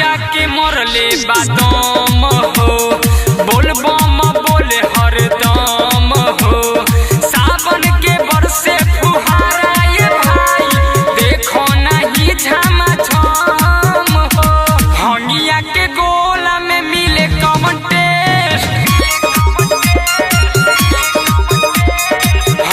गांजा के मरले बादम हो, बोल बम बोले हरदम हो। सावन के बरसे फुहारा ये भाई, देखो नहीं झमाझम हो। हंगिया के गोला में मिले कॉमन टेस्ट,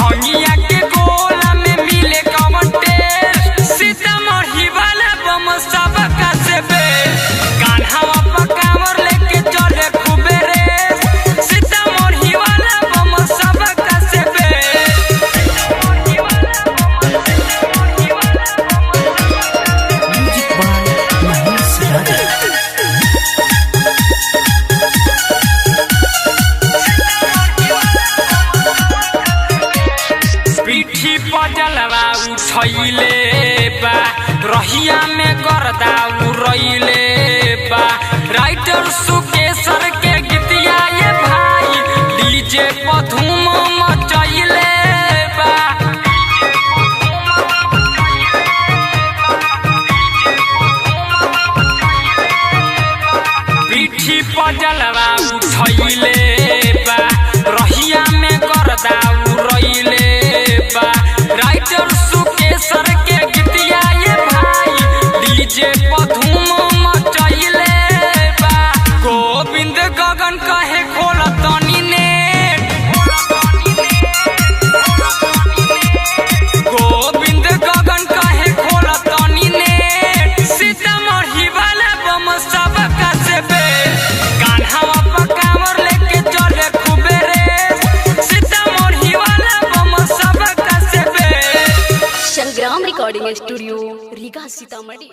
हंगिया के गोला में मिले कॉमन टेस्ट। सीतामढ़ी वाला बम सबका से बेस्ट, कान्हावा पर कांवर लेके चले खूबे रेस। सीतामढ़ी वाला बम सबका से बेस्ट। म्यूजिक बाय महेश राजा। पीठी पर जलवा उठैले बा, रहिया में गर्दा उड़ैले बा। राइटर सुकेशर के गीतिया ये भाई, डीजे पर धूम मचैले बा। पीठी पर जलवा उठैले बा, रहिया में गर्दा उड़ैले बा। राइटर सुकेशर के गीतिया ये भाई, डीजे पर धूम मचैले बा। गोविंद गगन कहे खोल तनी नेट, गोविंद गगन कहे खोल तनी नेट। सीतामढ़ी वाला बम सबका से बेस्ट, कान्हावा पर कांवर लेके चले खूबे रेस। सीतामढ़ी वाला बम सबका से बेस्ट। संग्राम रिकॉर्डिंग स्टूडियो रीगा सीतामढ़ी।